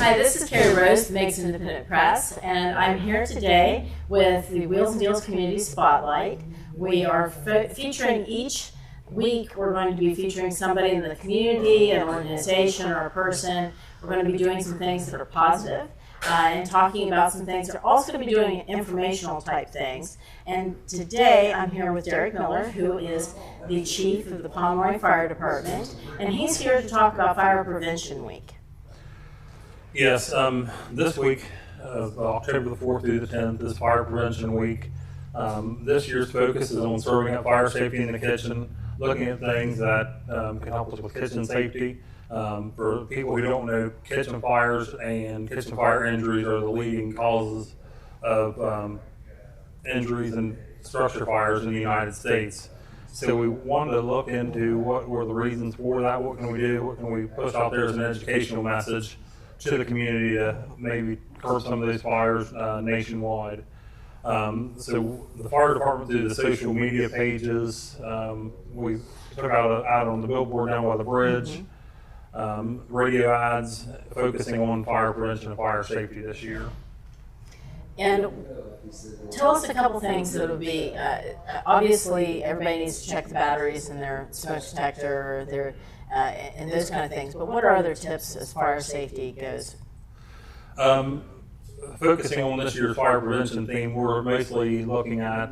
Hi, this is Carrie Rose, the Makes Independent Press, and I'm here today with the Wheels and Deals Community Spotlight. We are featuring each week, we're going to be featuring somebody in the community, an organization, or a person. We're going to be doing some things that are positive and talking about some things. We're also going to be doing informational type things. And today I'm here with Derek Miller, who is the chief of the Pomeroy Fire Department, and he's here to talk about Fire Prevention Week. Yes, this week, October the 4th through the 10th, is Fire Prevention Week. This year's focus is on serving up fire safety in the kitchen, looking at things that can help us with kitchen safety. For people who don't know, kitchen fires and kitchen fire injuries are the leading causes of injuries and structure fires in the United States. So we wanted to look into what were the reasons for that, what can we do, what can we push out there as an educational message to the community to maybe curb some of these fires nationwide. So the fire department, through the social media pages, we took out on the billboard down by the bridge, radio ads focusing on fire prevention and fire safety this year. And tell us a couple things that would be, obviously everybody needs to check the batteries in their smoke detector, their and those kind of things, but what are other tips as far as safety goes? Focusing on this year's fire prevention theme, we're mostly looking at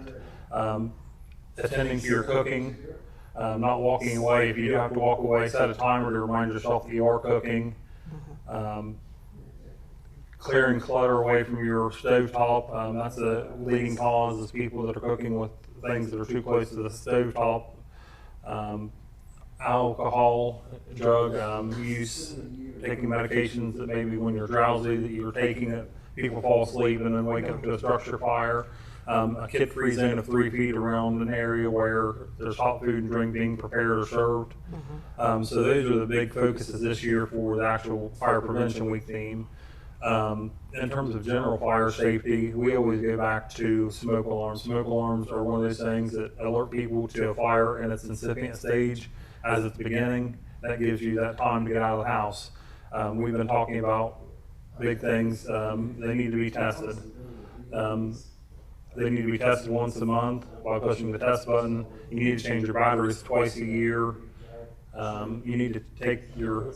attending to your cooking, not walking away. If you do have to walk away, set a timer to remind yourself that you are cooking. Clearing clutter away from your stovetop. That's a leading cause, is people that are cooking with things that are too close to the stovetop. Alcohol, drug use, taking medications that maybe when you're drowsy that you're taking it, people fall asleep and then wake up to a structure fire. A kid-free zone of 3 feet around an area where there's hot food and drink being prepared or served. So those are the big focuses this year for the actual Fire Prevention Week theme. In terms of general fire safety, we always go back to smoke alarms. Smoke alarms are one of those things that alert people to a fire in its incipient stage as it's beginning. That gives you that time to get out of the house. We've been talking about big things. They need to be tested. They need to be tested once a month by pushing the test button. You need to change your batteries twice a year. You need to take your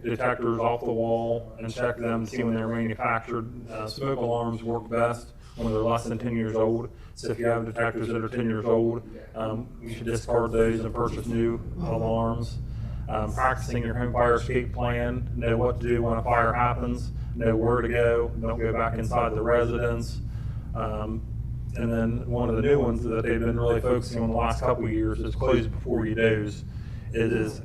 detectors off the wall and check them, see when they're manufactured. Smoke alarms work best when they're less than 10 years old. So if you have detectors that are 10 years old, you should discard those and purchase new alarms. Practicing your home fire escape plan, know what to do when a fire happens, know where to go, don't go back inside the residence. And then one of the new ones that they've been really focusing on the last couple of years is close before you doze. It is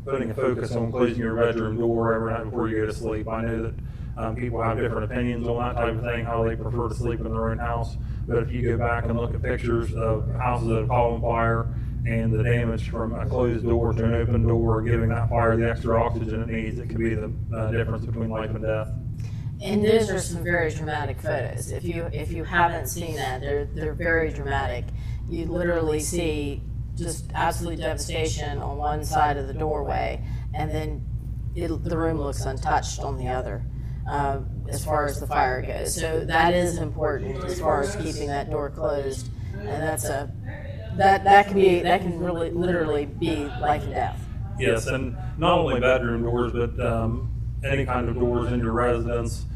putting a focus on closing your bedroom door every night before you go to sleep. I know that people have different opinions on that type of thing, how they prefer to sleep in their own house. But if you go back and look at pictures of houses that have caught on fire and the damage from a closed door to an open door, giving that fire the extra oxygen it needs, it could be the difference between life and death. And those are some very dramatic photos. If you haven't seen that, they're very dramatic. You literally see just absolute devastation on one side of the doorway, and then the room looks untouched on the other, as far as the fire goes. So that is important as far as keeping that door closed, and that can really literally be life and death. Yes, and not only bedroom doors, but any kind of doors in your residence.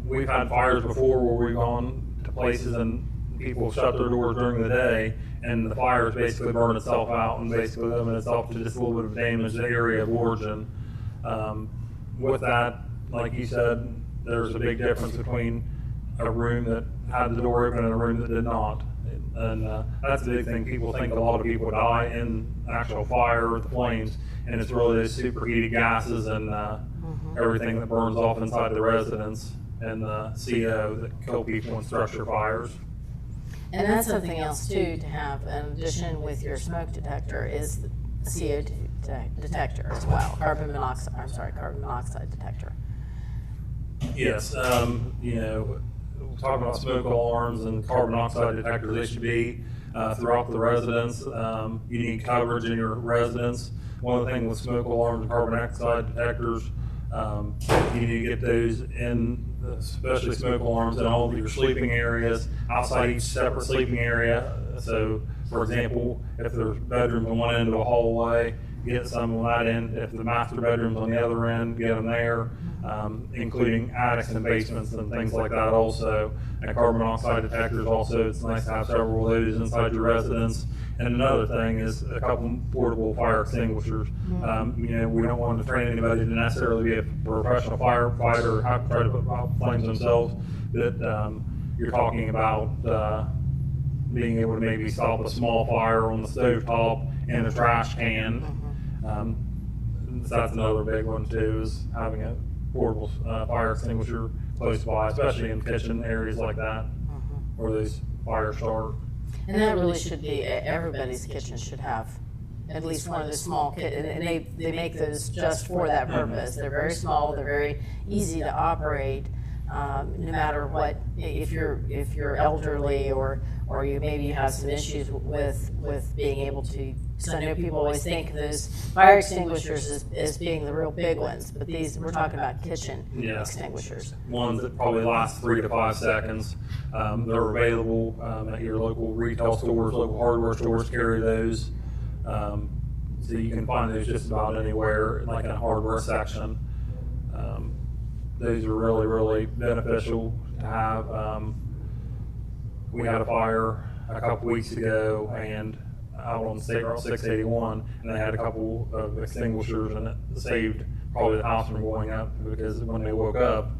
We've had fires before where we've gone to places and people shut their doors during the day, and the fire has basically burned itself out and basically limited itself to just a little bit of damage to the area of origin. With that, like you said, there's a big difference between a room that had the door open and a room that did not. And that's the big thing. People think a lot of people die in actual fire or the flames, and it's really those superheated gases and everything that burns off inside the residence and the CO that kill people in structure fires. And that's something else too to have in addition with your smoke detector is the CO2 detector as well, carbon monoxide detector. Yes, talking about smoke alarms and carbon monoxide detectors, they should be throughout the residence. You need coverage in your residence. One of the things with smoke alarms and carbon monoxide detectors, You need to get those in, especially smoke alarms, in all of your sleeping areas, outside each separate sleeping area. So, for example, if there's bedrooms on one end of a hallway, get some of that in. If the master bedroom's on the other end, get them there, including attics and basements and things like that also. And carbon monoxide detectors also, it's nice to have several of those inside your residence. And another thing is a couple portable fire extinguishers. We don't want to train anybody to necessarily be a professional firefighter or have to try to put out flames themselves, but you're talking about being able to maybe stop a small fire on the stovetop and a trash can. That's another big one too, is having a portable fire extinguisher close by, especially in kitchen areas like that where these fires start. And that really should be, everybody's kitchen should have at least one of the small kit, and they make those just for that purpose. They're very small, they're very easy to operate, no matter what, if you're elderly or you maybe have some issues with being able to. So I know people always think of those fire extinguishers as being the real big ones, but these, we're talking about kitchen extinguishers. Ones that probably last 3 to 5 seconds. They're available at your local retail stores, local hardware stores carry those. So you can find those just about anywhere, like in a hardware section. Those are really, really beneficial to have. We had a fire a couple weeks ago and out on State Route 681, and they had a couple of extinguishers, and it saved probably the house from going up, because when they woke up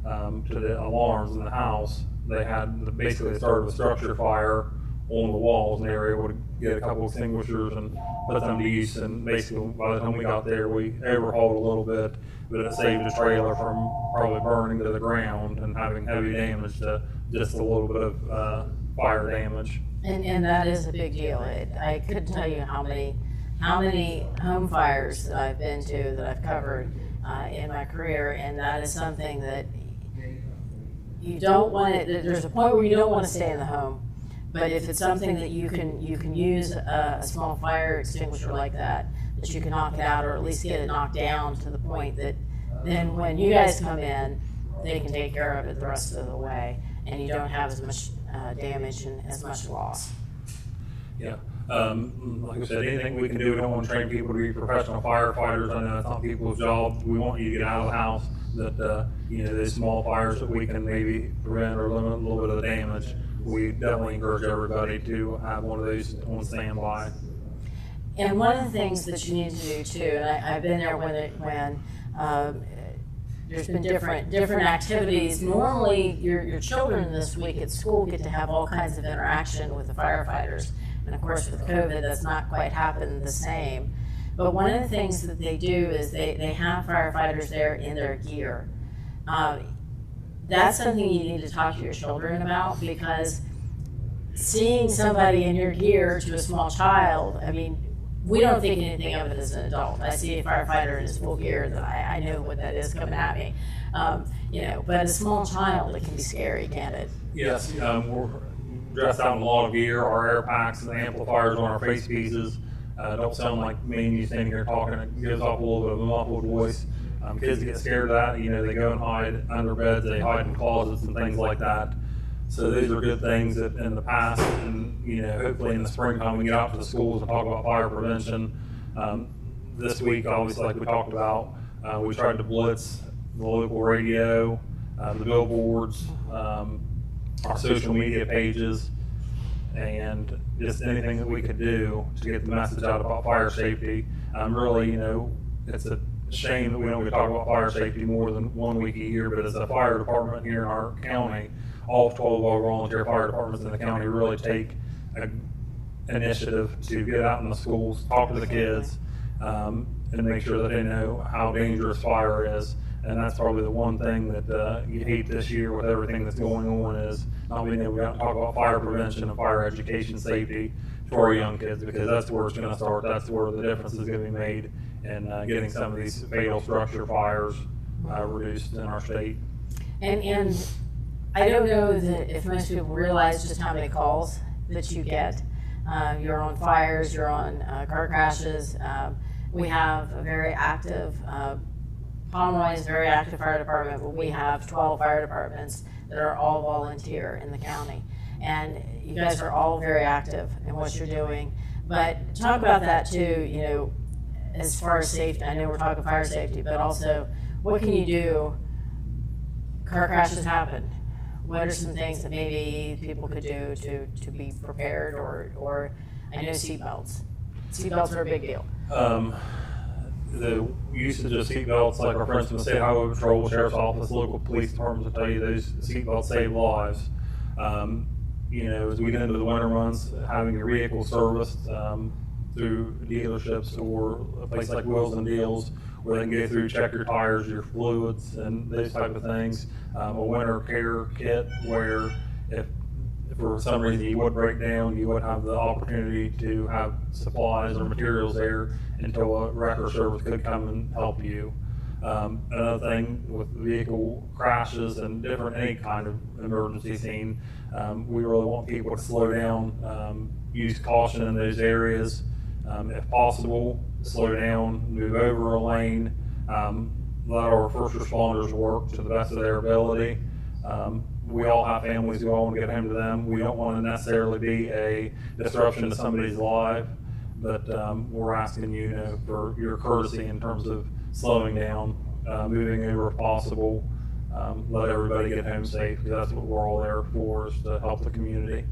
to the alarms in the house, they had basically started a structure fire on the walls, and they were able to get a couple extinguishers and put them to use. And basically, by the time we got there, we overhauled a little bit, but it saved the trailer from probably burning to the ground and having heavy damage to just a little bit of fire damage. And that is a big deal. I couldn't tell you how many home fires that I've been to, that I've covered in my career, and that is something that you don't want it. There's a point where you don't want to stay in the home, but if it's something that you can use a small fire extinguisher like that you can knock it out, or at least get it knocked down to the point that then when you guys come in, they can take care of it the rest of the way, and you don't have as much damage and as much loss. Yeah. Like I said, anything we can do, we don't want to train people to be professional firefighters. I know that's not people's job. We want you to get out of the house. That those small fires that we can maybe prevent or limit a little bit of the damage. We definitely encourage everybody to have one of those on standby. And one of the things that you need to do too, and I've been there when there's been different activities. Normally, your children this week at school get to have all kinds of interaction with the firefighters. And of course, with COVID, that's not quite happened the same. But one of the things that they do is they have firefighters there in their gear. That's something you need to talk to your children about, because seeing somebody in your gear to a small child, I mean, we don't think anything of it as an adult. I see a firefighter in his full gear, that I know what that is coming at me. But a small child, it can be scary, can't it? Yes, we're dressed out in a lot of gear. Our air packs and amplifiers on our face pieces don't sound like me and you standing here talking. It gives off a little bit of a muffled voice. Kids get scared of that. They go and hide under beds, they hide in closets and things like that. So these are good things that in the past, and hopefully in the springtime we get out to the schools and talk about fire prevention. This week, obviously, like we talked about, we tried to blitz the local radio, the billboards, our social media pages, and just anything that we could do to get the message out about fire safety. Really, it's a shame that we don't get to talk about fire safety more than 1 week a year, but as a fire department here in our county, all 12 of our volunteer fire departments in the county really take an initiative to get out in the schools, talk to the kids, and make sure that they know how dangerous fire is. And that's probably the one thing that you hate this year with everything that's going on, is not being able to talk about fire prevention and fire education safety for our young kids, because that's where it's going to start. That's where the difference is going to be made in getting some of these fatal structure fires reduced in our state. And I don't know that if most people realize just how many calls that you get. You're on fires, you're on car crashes. We have a very active Pomeroy is a very active fire department, but we have 12 fire departments that are all volunteer in the county. And you guys are all very active in what you're doing. But talk about that too, you know, as far as safety. I know we're talking fire safety, but also what can you do? Car crashes happen. What are some things that maybe people could do to be prepared, or I know seatbelts. Seatbelts are a big deal. The usage of seatbelts, like our friends from the State Highway Patrol, Sheriff's Office, local police departments will tell you those seatbelts save lives. You know, as we get into the winter months, having your vehicle serviced through dealerships or a place like Wheels and Deals, where they can go through, check your tires, your fluids, and those type of things. A winter care kit where if for some reason you would break down, you would have the opportunity to have supplies or materials there until a wreck or service could come and help you. Another thing with vehicle crashes and any kind of emergency scene, we really want people to slow down, use caution in those areas. If possible, slow down, move over a lane, let our first responders work to the best of their ability. We all have families, we all want to get home to them. We don't want to necessarily be a disruption to somebody's life, but we're asking you, for your courtesy in terms of slowing down, moving over if possible, let everybody get home safe, because that's what we're all there for, is to help the community.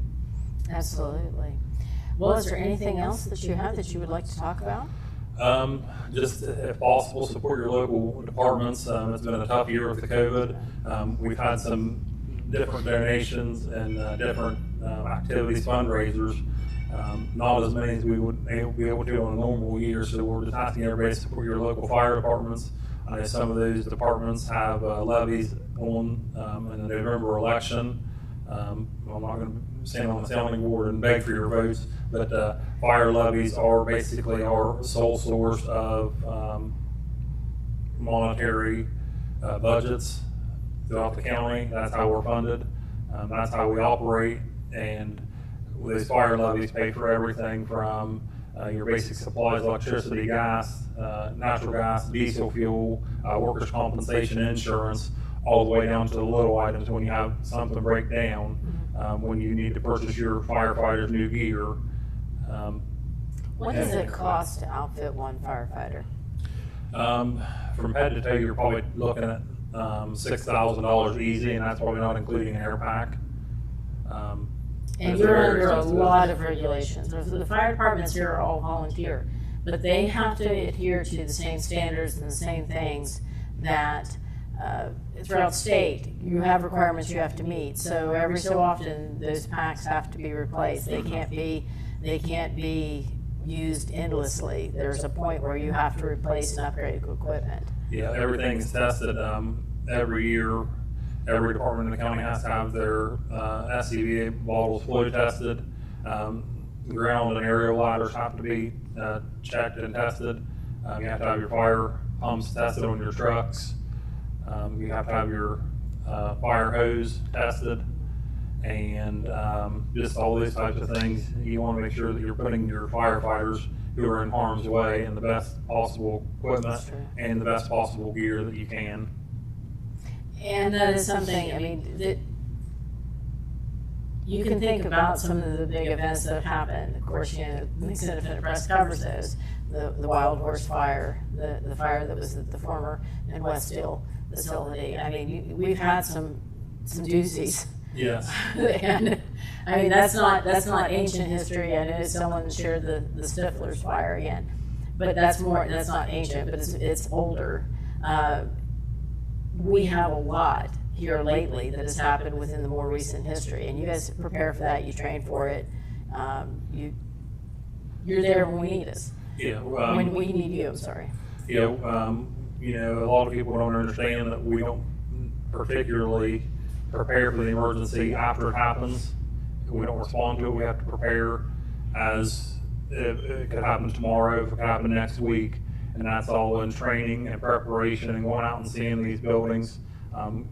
Absolutely. Well, is there anything else that you have that you would like to talk about? Just if possible, support your local departments. It's been a tough year with the COVID. We've had some different donations and different activities, fundraisers. Not as many as we would be able to on a normal year, so we're just asking everybody to support your local fire departments. I know some of those departments have levies on in the November election. I'm not going to stand on the sounding board and beg for your votes, but fire levies are basically our sole source of monetary budgets throughout the county. That's how we're funded. That's how we operate, and those fire levies pay for everything from your basic supplies, electricity, gas, natural gas, diesel fuel, workers' compensation, insurance, all the way down to the little items when you have something break down, when you need to purchase your firefighters new gear. What does it cost to outfit one firefighter? From head to toe, you're probably looking at $6,000 easy, and that's probably not including an air pack. And you're under a lot of regulations. The fire departments here are all volunteer, but they have to adhere to the same standards and the same things that throughout state, you have requirements you have to meet. So every so often, those packs have to be replaced. They can't be used endlessly. There's a point where you have to replace and upgrade equipment. Yeah, everything's tested every year. Every department in the county has to have their SCBA bottles flow tested. Ground and aerial ladders have to be checked and tested. You have to have your fire pumps tested on your trucks. You have to have your fire hose tested, and just all these types of things. You want to make sure that you're putting your firefighters who are in harm's way in the best possible equipment and the best possible gear that you can. And that is something, I mean, that you can think about some of the big events that have happened. Of course, the Nixon Independent Press covers those. The Wild Horse Fire, the fire that was at the former Midwest Steel facility. I mean, we've had some doozies. Yes. And I mean, that's not ancient history. I know someone shared the Stifler's fire again, but that's not ancient, but it's older. We have a lot here lately that has happened within the more recent history, and you guys prepare for that. You train for it. You're there when we need us. Yeah. When we need you. I'm sorry. Yeah. A lot of people don't understand that we don't particularly prepare for the emergency after it happens. We don't respond to it. We have to prepare as if it could happen tomorrow, if it could happen next week. And that's all in training and preparation and going out and seeing these buildings,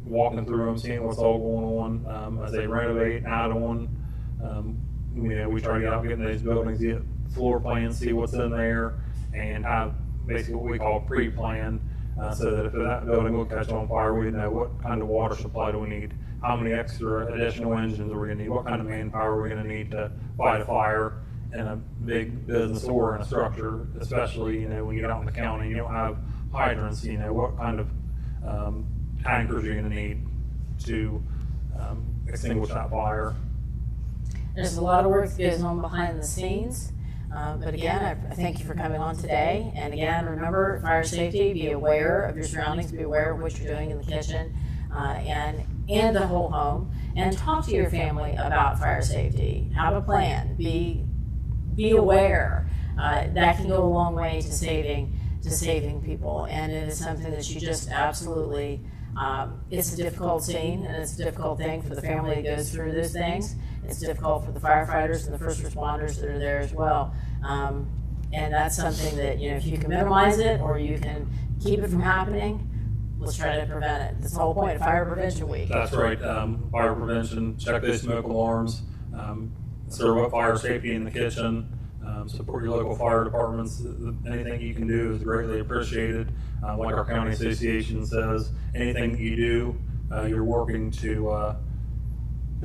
walking through them, seeing what's all going on as they renovate and add on. We try to get out, get in these buildings, get floor plans, see what's in there, and have basically what we call a pre-plan so that if that building will catch on fire, we know what kind of water supply do we need, how many extra additional engines are we going to need, what kind of manpower are we going to need to fight a fire in a big business or in a structure, especially, you know, when you get out in the county and you don't have hydrants, you know, what kind of tankers you're going to need to extinguish that fire. There's a lot of work that goes on behind the scenes. But again, I thank you for coming on today. And again, remember fire safety, be aware of your surroundings, be aware of what you're doing in the kitchen and in the whole home. And talk to your family about fire safety. Have a plan. Be aware. That can go a long way to saving people. And it is something that you just absolutely, it's a difficult scene and it's a difficult thing for the family that goes through those things. It's difficult for the firefighters and the first responders that are there as well. And that's something that, you know, if you can minimize it or you can keep it from happening, let's try to prevent it. That's the whole point of Fire Prevention Week. That's right. Fire prevention, check those smoke alarms, serve up fire safety in the kitchen, support your local fire departments. Anything you can do is greatly appreciated. Like our county association says, anything that you do, you're working to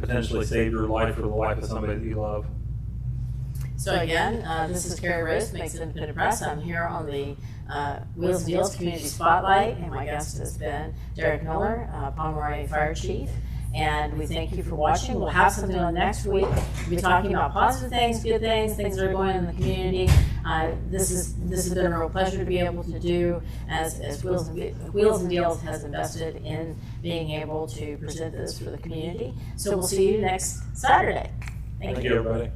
potentially save your life or the life of somebody that you love. So again, this is Carrie Rose, Makes It Independent Press. I'm here on the Wheels and Deals Community Spotlight, and my guest has been Derek Miller, Pomeroy Fire Chief. And we thank you for watching. We'll have something on next week. We'll be talking about positive things, good things, things that are going on in the community. This has been a real pleasure to be able to do as Wheels and Deals has invested in being able to present this for the community. So we'll see you next Saturday. Thank you, everybody.